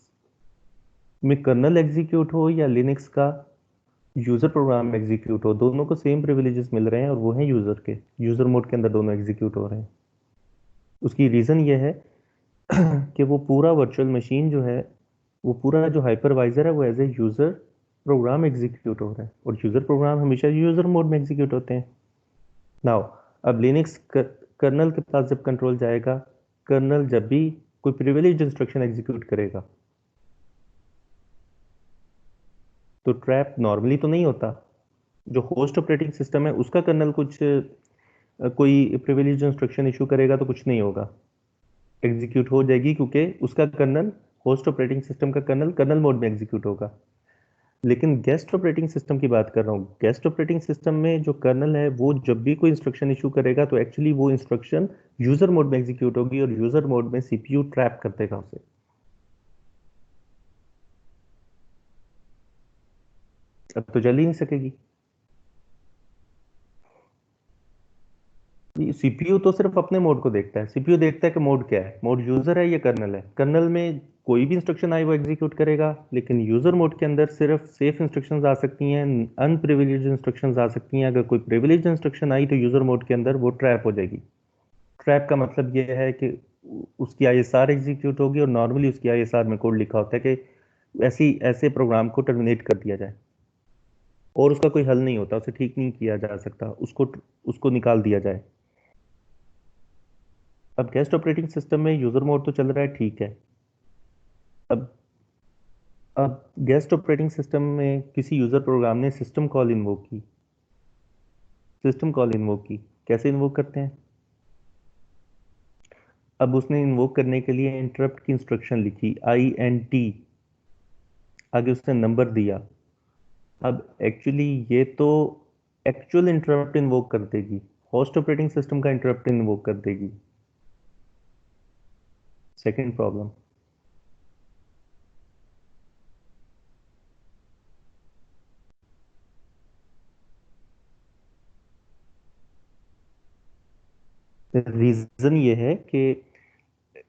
में कर्नल एग्जीक्यूट हो या लिनक्स का यूजर प्रोग्राम एग्जीक्यूट हो, दोनों को सेम प्रिविलेजेस मिल रहे हैं और वो हैं यूजर के। यूजर मोड के अंदर दोनों एग्जीक्यूट हो रहे हैं। उसकी रीजन ये है कि वो पूरा वर्चुअल मशीन जो है, वो पूरा जो हाइपरवाइजर है वो as a user program execute हो रहा है, और यूजर प्रोग्राम हमेशा यूजर मोड में एग्जीक्यूट होते हैं। नाउ अब लिनक्स कर्नल के पास जब कंट्रोल जाएगा, कर्नल जब भी कोई प्रिविलेज इंस्ट्रक्शन एग्जीक्यूट करेगा तो ट्रैप नॉर्मली तो नहीं होता। जो होस्ट ऑपरेटिंग सिस्टम है उसका कर्नल कुछ कोई प्रिविलेज इंस्ट्रक्शन इशू करेगा तो कुछ नहीं होगा, एग्जीक्यूट हो जाएगी, क्योंकि उसका कर्नल, होस्ट ऑपरेटिंग सिस्टम का कर्नल कर्नल मोड में एग्जीक्यूट होगा। लेकिन गेस्ट ऑपरेटिंग सिस्टम की बात कर रहा हूँ। गेस्ट ऑपरेटिंग सिस्टम में जो कर्नल है वो जब भी कोई इंस्ट्रक्शन इशू करेगा तो एक्चुअली वो इंस्ट्रक्शन यूजर मोड में एग्जीक्यूट होगी और यूजर मोड में सीपीयू ट्रैप कर देगा उसे। अब तो चल ही नहीं सकेगी। सीपीयू तो सिर्फ अपने मोड को देखता है। सीपीयू देखता है कि मोड क्या है, मोड यूजर है या कर्नल है। कर्नल में कोई भी इंस्ट्रक्शन आए वो एग्जीक्यूट करेगा, लेकिन यूजर मोड के अंदर सिर्फ सेफ इंस्ट्रक्शंस आ सकती हैं, अनप्रिविलेज्ड इंस्ट्रक्शंस आ सकती हैं। अगर कोई प्रिविलेज्ड इंस्ट्रक्शन आई तो यूजर मोड के अंदर वो ट्रैप हो जाएगी। ट्रैप का मतलब ये है कि उसकी आईएसआर एग्जीक्यूट होगी, और नॉर्मली उसकी आईएसआर में कोड लिखा होता है कि ऐसे प्रोग्राम को टर्मिनेट कर दिया जाए। और उसका कोई हल नहीं होता, उसे ठीक नहीं किया जा सकता, उसको उसको निकाल दिया जाए। अब गेस्ट ऑपरेटिंग सिस्टम में यूजर मोड तो चल रहा है, ठीक है। अब अब गेस्ट ऑपरेटिंग सिस्टम में किसी यूजर प्रोग्राम ने सिस्टम कॉल इन्वोक की। सिस्टम कॉल इन्वोक की, कैसे इन्वोक करते हैं? अब उसने इन्वोक करने के लिए इंटरप्ट की इंस्ट्रक्शन लिखी INT, आगे उसने नंबर दिया। अब एक्चुअली ये तो एक्चुअल इंटरप्ट इन्वोक कर देगी, होस्ट ऑपरेटिंग सिस्टम का इंटरप्ट इन्वोक कर देगी। Second problem. रीजन ये है कि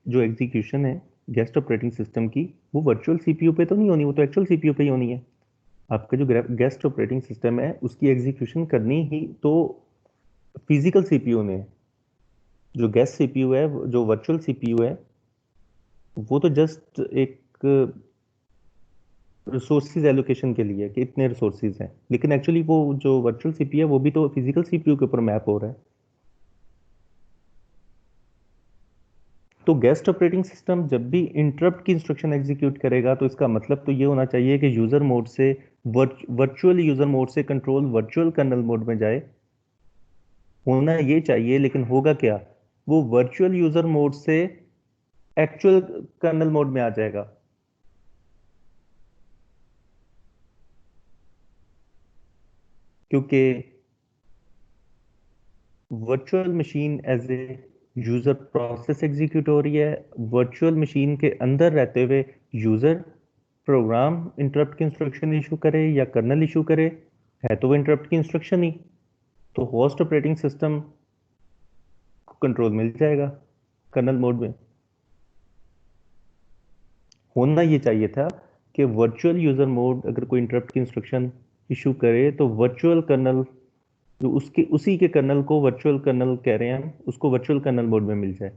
जो एग्जीक्यूशन है गेस्ट ऑपरेटिंग सिस्टम की, वो वर्चुअल सीपीयू पे तो नहीं होनी, वो तो एक्चुअल सीपीयू पे ही होनी है। आपका जो गेस्ट ऑपरेटिंग सिस्टम है उसकी एग्जीक्यूशन करनी ही तो फिजिकल सीपीयू ने है। जो गेस्ट सीपीयू है, जो वर्चुअल सीपीयू है, वो तो जस्ट एक रिसोर्सेज एलोकेशन के लिए कि इतने रिसोर्सेज हैं, लेकिन एक्चुअली वो जो वर्चुअल सीपीयू है वो भी तो फिजिकल सीपीयू के ऊपर मैप हो रहा है। तो गेस्ट ऑपरेटिंग सिस्टम जब भी इंटरप्ट की इंस्ट्रक्शन एग्जीक्यूट करेगा तो इसका मतलब तो ये होना चाहिए कि यूजर मोड से वर्चुअल यूजर मोड से कंट्रोल वर्चुअल कर्नल मोड में जाए, होना ये चाहिए। लेकिन होगा क्या? वो वर्चुअल यूजर मोड से एक्चुअल कर्नल मोड में आ जाएगा। क्योंकि virtual machine as a user process execute हो रही है, वर्चुअल मशीन के अंदर रहते हुए यूजर प्रोग्राम इंटरप्ट की इंस्ट्रक्शन इशू करे या कर्नल इशू करे, है तो वो इंटरप्ट की इंस्ट्रक्शन ही। तो होस्ट ऑपरेटिंग सिस्टम को कंट्रोल मिल जाएगा कर्नल मोड में। होना ये चाहिए था कि वर्चुअल यूजर मोड अगर कोई इंटरप्ट की इंस्ट्रक्शन इशू करे तो वर्चुअल कर्नल, जो उसके उसी के कर्नल को वर्चुअल कर्नल कह रहे हैं हम, उसको वर्चुअल कर्नल मोड में मिल जाए,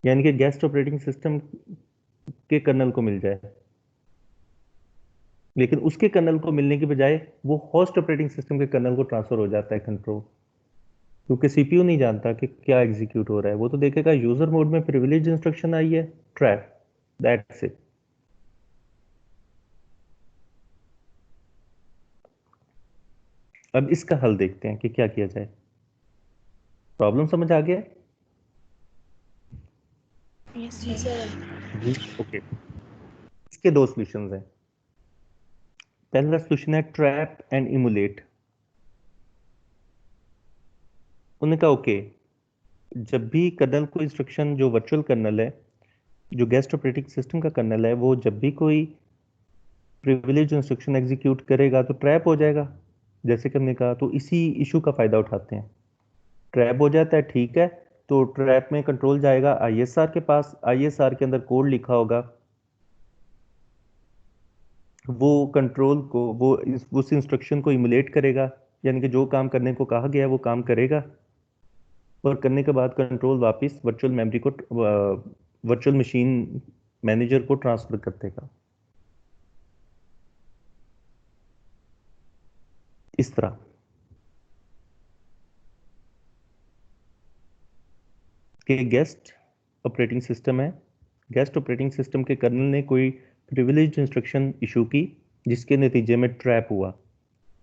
यानी कि गेस्ट ऑपरेटिंग सिस्टम के कर्नल को मिल जाए। लेकिन उसके कर्नल को मिलने की बजाय वो होस्ट ऑपरेटिंग सिस्टम के कर्नल को ट्रांसफर हो जाता है कंट्रोल, क्योंकि सीपीयू नहीं जानता कि क्या एग्जीक्यूट हो रहा है। वो तो देखेगा यूजर मोड में प्रिविलेज इंस्ट्रक्शन आई है, ट्रैप, दैट्स इट। अब इसका हल देखते हैं कि क्या किया जाए। प्रॉब्लम समझ आ गया? Yes sir. जी, ओके। इसके दो सॉल्यूशंस हैं। पहला सॉल्यूशन है ट्रैप एंड इमुलेट। उन्होंने कहा ओके, जब भी कर्नल को इंस्ट्रक्शन, जो वर्चुअल कर्नल है, जो गेस्ट ऑपरेटिंग सिस्टम का कर्नल है, वो जब भी कोई प्रिविलेज इंस्ट्रक्शन एग्जीक्यूट करेगा तो ट्रैप हो जाएगा, जैसे कि हमने कहा। तो इसी इशू का फायदा उठाते हैं। ट्रैप हो जाता है, ठीक है। तो ट्रैप में कंट्रोल जाएगा आईएसआर के पास, आईएसआर के अंदर कोड लिखा होगा, वो कंट्रोल को, उस इंस्ट्रक्शन को इमुलेट करेगा, यानी कि जो काम करने को कहा गया है वो काम करेगा, और करने के बाद कंट्रोल वापस वर्चुअल मेमोरी को, वर्चुअल मशीन मैनेजर को ट्रांसफर कर देगा, इस तरह। कि गेस्ट ऑपरेटिंग सिस्टम है, गेस्ट ऑपरेटिंग सिस्टम के कर्नल ने कोई प्रिविलेज्ड इंस्ट्रक्शन इशू की, जिसके नतीजे में ट्रैप हुआ।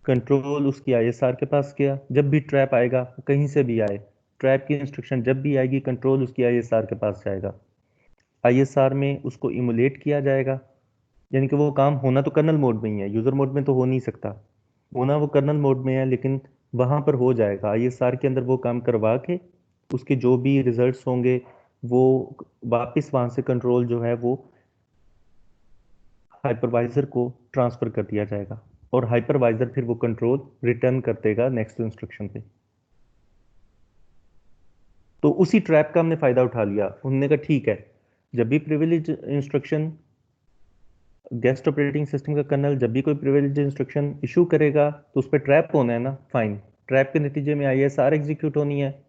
कंट्रोल उसकी आईएसआर के पास गया। जब भी ट्रैप आएगा, कहीं से भी आए, ट्रैप की इंस्ट्रक्शन जब भी आएगी, कंट्रोल उसकी आईएसआर के पास जाएगा। आईएसआर में उसको इमुलेट किया जाएगा, यानी कि वो काम होना तो कर्नल मोड में ही है, यूजर मोड में तो हो नहीं सकता। होना वो कर्नल मोड में है, लेकिन वहां पर हो जाएगा। आईएसआर के अंदर वो काम करवा के उसके जो भी रिजल्ट्स होंगे वो वापस वहां से कंट्रोल जो है वो हाइपरवाइजर को ट्रांसफर कर दिया जाएगा, और हाइपरवाइजर फिर वो कंट्रोल रिटर्न कर देगा नेक्स्ट इंस्ट्रक्शन पे। तो उसी ट्रैप का हमने फायदा उठा लिया। उन्होंने कहा ठीक है, जब भी privilege instruction, guest operating system का कर्नल जब भी कोई प्रिविलेज इंस्ट्रक्शन इशू करेगा तो उस पर ट्रैप होना है ना, फाइन। ट्रैप के नतीजे में आईएसआर एग्जीक्यूट होनी है।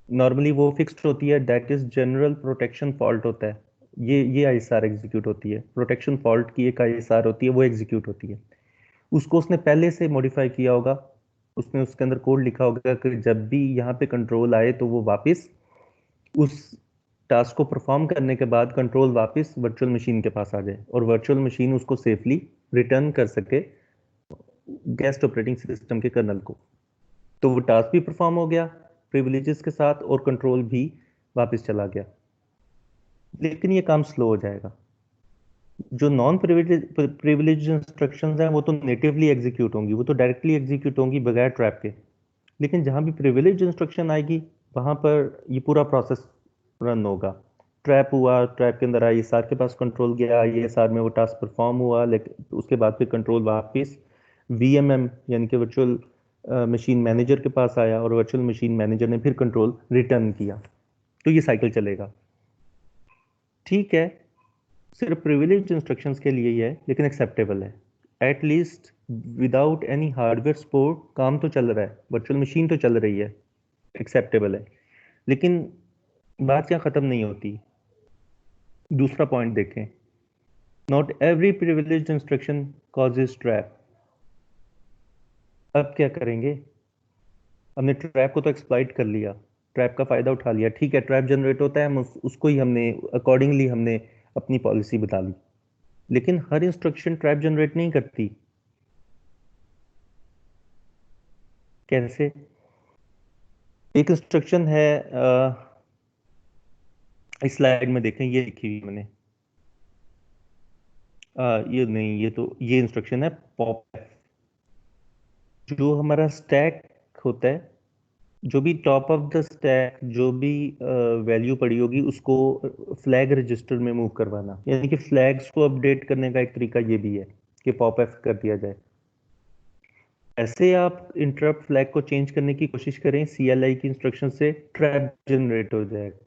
नॉर्मली वो फिक्स्ड होती है, that is general protection fault होता है। ये आईएसआर एग्जीक्यूट होती है, प्रोटेक्शन फॉल्ट की एक आईएसआर होती है, वो एग्जीक्यूट होती है। उसको उसने पहले से मॉडिफाई किया होगा, उसने उसके अंदर कोड लिखा होगा कि जब भी यहाँ पे कंट्रोल आए तो वो वापस उस टास्क को परफॉर्म करने के बाद कंट्रोल वापस वर्चुअल मशीन के पास आ जाए और वर्चुअल मशीन उसको सेफली रिटर्न कर सके गेस्ट ऑपरेटिंग सिस्टम के कर्नल को। तो वो टास्क भी परफॉर्म हो गया प्रिविलेजेस के साथ और कंट्रोल भी वापस चला गया। लेकिन ये काम स्लो हो जाएगा। जो नॉन प्रिविलेज इंस्ट्रक्शंस हैं वो तो नेटिवली एग्जीक्यूट होंगी, वो तो डायरेक्टली एग्जीक्यूट होंगी बगैर ट्रैप के। लेकिन जहां भी प्रिविलेज इंस्ट्रक्शन आएगी वहां पर ये पूरा प्रोसेस रन होगा। ट्रैप हुआ, ट्रैप के अंदर ISR के पास कंट्रोल गया, ISR में वो टास्क परफॉर्म हुआ, लेकिन उसके बाद फिर कंट्रोल वापस VMM यानी कि वर्चुअल मशीन मैनेजर के पास आया और वर्चुअल मशीन मैनेजर ने फिर कंट्रोल रिटर्न किया। तो ये साइकिल चलेगा। ठीक है, सिर्फ प्रिविलेज इंस्ट्रक्शंस के लिए ही है लेकिन एक्सेप्टेबल है। At least without any hardware support काम तो चल रहा है, वर्चुअल मशीन तो चल रही है, एक्सेप्टेबल है। लेकिन बात क्या खत्म नहीं होती। दूसरा पॉइंट देखें, not every privilege instruction causes trap. अब क्या करेंगे? हमने ट्रैप को तो एक्सप्लॉइट कर लिया, ट्रैप का फायदा उठा लिया, ठीक है, ट्रैप जनरेट होता है, हम उसको ही हमने अकॉर्डिंगली हमने अपनी पॉलिसी बता ली। लेकिन हर इंस्ट्रक्शन ट्रैप जनरेट नहीं करती। कैसे? एक इंस्ट्रक्शन है, इस स्लाइड में देखें, ये लिखी हुई मैंने, ये नहीं, ये इंस्ट्रक्शन है पॉप। जो हमारा स्टैक होता है, जो भी टॉप ऑफ द स्टैक जो भी वैल्यू पड़ी होगी उसको फ्लैग रजिस्टर में मूव करवाना, यानी कि फ्लैग्स को अपडेट करने का एक तरीका ये भी है कि पॉप एफ कर दिया जाए। ऐसे आप इंटरप्ट फ्लैग को चेंज करने की कोशिश करें CLI की इंस्ट्रक्शन से, ट्रैप जनरेट हो जाएगा।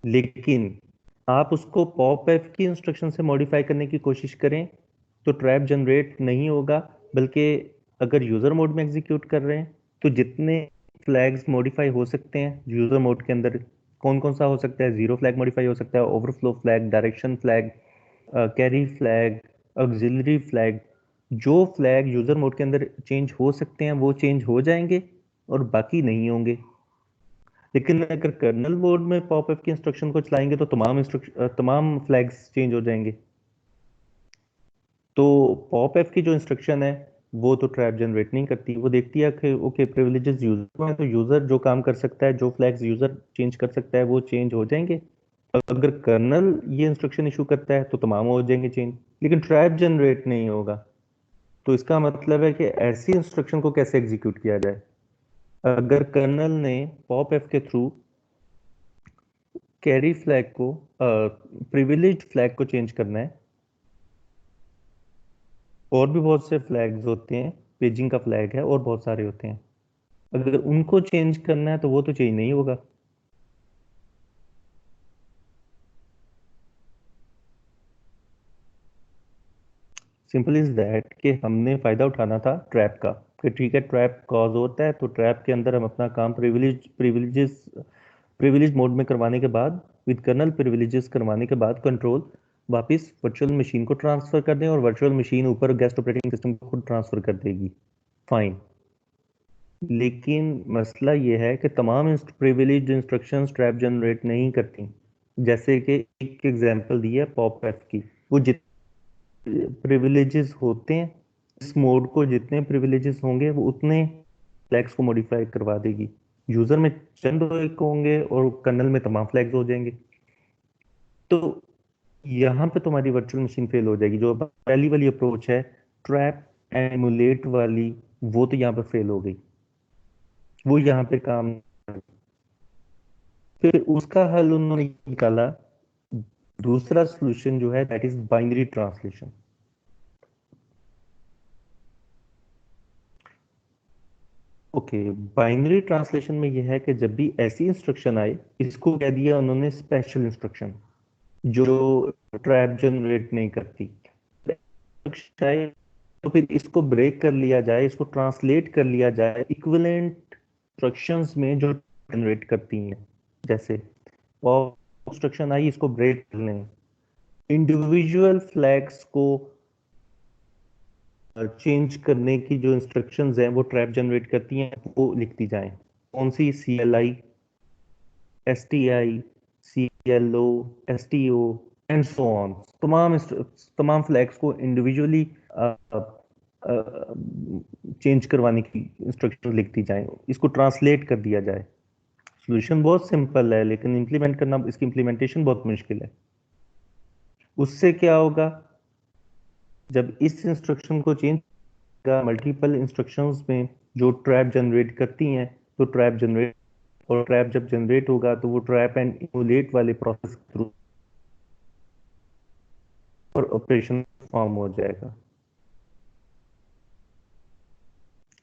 लेकिन आप उसको पॉप एफ की इंस्ट्रक्शन से मॉडिफाई करने की कोशिश करें तो ट्रैप जनरेट नहीं होगा, बल्कि अगर यूजर मोड में एग्जीक्यूट कर रहे हैं तो जितने फ्लैग्स मॉडिफाई हो सकते हैं यूजर मोड के अंदर, कौन कौन सा हो सकता है? जीरो फ्लैग मॉडिफाई हो सकता है, overflow flag, direction flag, carry flag, auxiliary flag. जो फ्लैग यूजर मोड के अंदर चेंज हो सकते हैं वो चेंज हो जाएंगे और बाकी नहीं होंगे। लेकिन अगर कर्नल मोड में पॉपअप की इंस्ट्रक्शन को चलाएंगे तो तमाम फ्लैग्स चेंज हो जाएंगे। तो पॉपअप की जो इंस्ट्रक्शन है वो तो ट्रैप जनरेट नहीं करती, वो देखती है कि ओके प्रिविलेजेस यूजर में, तो यूजर जो काम कर सकता है, जो फ्लैग्स यूजर चेंज कर सकता है वो चेंज हो जाएंगे। अगर कर्नल ये इंस्ट्रक्शन इशू करता है तो तमाम हो जाएंगे चेंज, लेकिन ट्रैप जनरेट नहीं होगा। तो इसका मतलब है कि ऐसी इंस्ट्रक्शन को कैसे एग्जीक्यूट किया जाए? अगर कर्नल ने पॉप एफ के थ्रू कैरी फ्लैग को, प्रिविलेज फ्लैग को चेंज करना है, और भी बहुत से फ्लैग्स होते हैं, पेजिंग का फ्लैग है और बहुत सारे होते हैं, अगर उनको चेंज करना है तो वो तो चेंज नहीं होगा। सिंपल इज दैट कि हमने फायदा उठाना था ट्रैप का, कि ठीक है ट्रैप कॉज होता है तो ट्रैप के अंदर हम अपना काम प्रिविलेज मोड में करवाने के बाद, विद कर्नल प्रिविलेजेस करवाने के बाद कंट्रोल वापस वर्चुअल मशीन को ट्रांसफर कर दें और वर्चुअल मशीन ऊपर गेस्ट ऑपरेटिंग सिस्टम को खुद ट्रांसफर कर देगी। फाइन। लेकिन मसला ये है कि तमाम प्रिविलेज्ड इंस्ट्रक्शंस ट्रैप जनरेट नहीं करती। जैसे कि एक एग्जांपल दी है पॉप एफ की, वो जितने प्रिविलेजेस होते हैं, इस मोड को जितने प्रिविलेजेस होंगे वो उतने फ्लैग्स को मॉडिफाई करवा देगी। यूजर में चंद एक होंगे और कर्नल में तमाम फ्लैग्स हो जाएंगे। तो यहाँ पे तुम्हारी वर्चुअल मशीन फेल हो जाएगी। जो पहली वाली अप्रोच है ट्रैप एमुलेट वाली, वो तो यहाँ पे फेल हो गई, वो यहाँ पे काम। फिर उसका हल उन्होंने निकाला, दूसरा सॉल्यूशन जो है that is binary translation. Okay, binary translation में यह है कि जब भी ऐसी इंस्ट्रक्शन आए, इसको कह दिया उन्होंने स्पेशल इंस्ट्रक्शन, जो ट्रैप जनरेट नहीं करती। शायद तो फिर इसको ब्रेक कर लिया जाए, इसको ट्रांसलेट कर लिया जाए इक्विवेलेंट इंस्ट्रक्शंस में जो जनरेट करती हैं। जैसे और इंस्ट्रक्शन आई, इसको ब्रेक कर लें, इंडिविजुअल फ्लैग्स को चेंज करने की जो इंस्ट्रक्शंस हैं वो ट्रैप जनरेट करती हैं, वो लिखती जाएं। कौन सी? CLI, STI, CLO, STO and so on. तमाम फ्लैग्स को इंडिविजुअली चेंज करवाने की इंस्ट्रक्शन लिखती जाएं, इसको ट्रांसलेट कर दिया जाए। सॉल्यूशन बहुत सिंपल है, लेकिन इंप्लीमेंट करना, इसकी इंप्लीमेंटेशन बहुत मुश्किल है। उससे क्या होगा? जब इस इंस्ट्रक्शन को चेंज मल्टीपल इंस्ट्रक्शंस में जो ट्रैप जनरेट करती हैं, तो ट्रैप जनरेट, और ट्रैप जब जनरेट होगा तो वो ट्रैप एंड इमुलेट वाले प्रोसेस के थ्रू और ऑपरेशन फॉर्म हो जाएगा।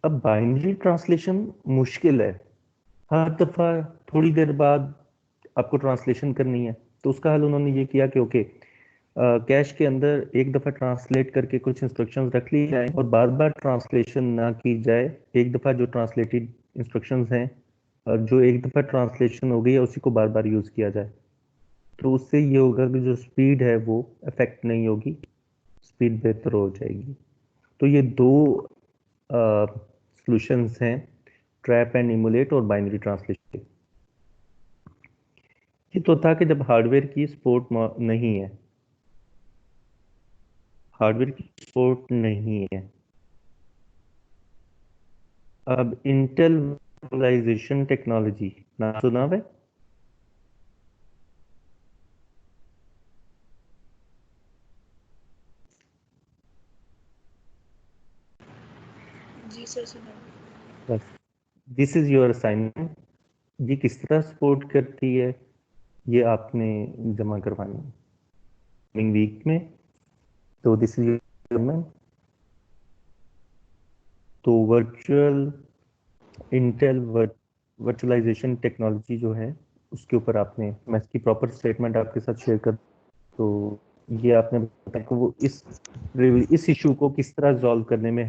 अब बाइनरी ट्रांसलेशन मुश्किल है, हर दफा थोड़ी देर बाद आपको ट्रांसलेशन करनी है, तो उसका हल उन्होंने ये किया कि ओके, कैश के अंदर एक दफा ट्रांसलेट करके कुछ इंस्ट्रक्शंस रख ली जाए और बार बार ट्रांसलेशन ना की जाए। एक दफा जो ट्रांसलेटेड इंस्ट्रक्शंस हैं और जो एक दफा ट्रांसलेशन हो गई है उसी को बार बार यूज किया जाए, तो उससे ये होगा कि जो स्पीड है वो अफेक्ट नहीं होगी, स्पीड बेहतर हो जाएगी। तो ये दो सॉल्यूशंस हैं, ट्रैप एंड इमुलेट और बाइनरी ट्रांसलेशन। ये तो था कि जब हार्डवेयर की सपोर्ट नहीं है, हार्डवेयर की सपोर्ट नहीं है। अब इंटेल वर्चुअलाइजेशन टेक्नोलॉजी नाम सुना है? जी सर, सुना। बस, दिस इज योर असाइनमेंट। ये किस तरह सपोर्ट करती है ये आपने जमा करवानी है कमिंग वीक में। तो दिस इज योर असाइनमेंट। तो इंटेल वर्चुअलाइजेशन टेक्नोलॉजी जो है उसके ऊपर आपने, मैं इसकी प्रॉपर स्टेटमेंट आपके साथ शेयर कर, तो ये आपने बताया कि वो इस इशू को किस तरह रिजॉल्व करने में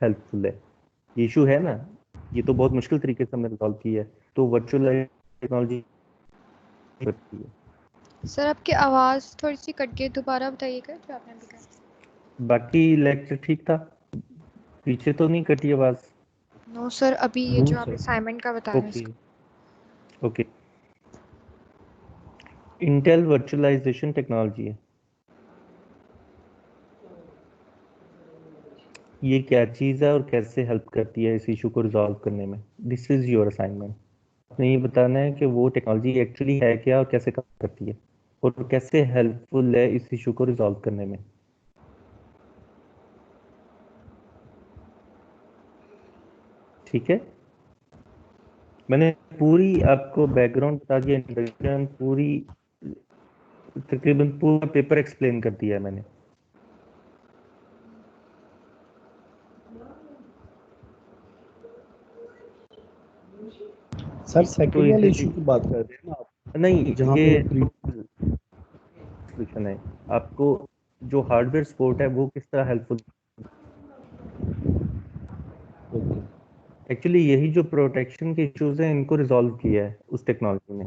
हेल्पफुल है। ये इशू है ना, ये तो बहुत मुश्किल तरीके से हमने रिजॉल्व किया है, तो वर्चुअल टेक्नोलॉजी करती है। सर आपकी आवाज़ थोड़ी सी कट गई, दोबारा बताइएगा जो आपने अभी कहा। बाकी लेक्चर ठीक था, पीछे तो नहीं कटी आवाज? नो सर, अभी ये जो आप सर। असाइनमेंट का बता रहे हैं ओके इसका। ओके। इंटेल वर्चुअलाइजेशन टेक्नोलॉजी है, ये क्या चीज़ है और कैसे हेल्प करती है इस इशू को रिजॉल्व करने में। This is your assignment. आपने ये बताना है कि वो टेक्नोलॉजी एक्चुअली है क्या और कैसे काम करती है और कैसे हेल्पफुल है इस इशू को रिजॉल्व करने में। ठीक है, मैंने पूरी आपको बैकग्राउंड बता दिया, इंट्रोडक्शन पूरी, तकरीबन पूरा पेपर एक्सप्लेन कर दिया है मैंने। सर तो सेकंड वाले इसे इशू की बात कर रहे हैं ना आप, नहीं, जहाँ ये पे सॉल्यूशन है। आपको जो हार्डवेयर सपोर्ट है वो किस तरह हेल्पफुल, एक्चुअली यही जो प्रोटेक्शन के इश्यूज हैं इनको रिजॉल्व किया है उस टेक्नोलॉजी ने।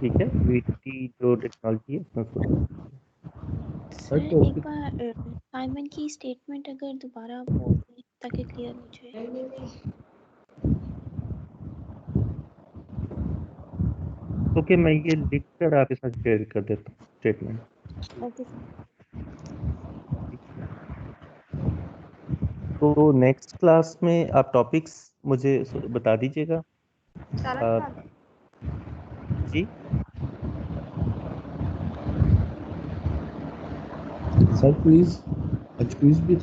ठीक है, VT जो टेक्नोलॉजी है उसने उसको solve किया। सर सर एक टॉपिक बार असाइनमेंट की स्टेटमेंट अगर दोबारा आप बोल दें ताकि क्लियर हो जाए। ओके, मैं ये लिख कर आपके साथ शेयर कर देता हूँ स्टेटमेंट। Okay sir. तो नेक्स्ट क्लास में आप टॉपिक्स मुझे बता दीजिएगा। सारा आ, निकाल जी सर क्विज, आज क्विज भी था।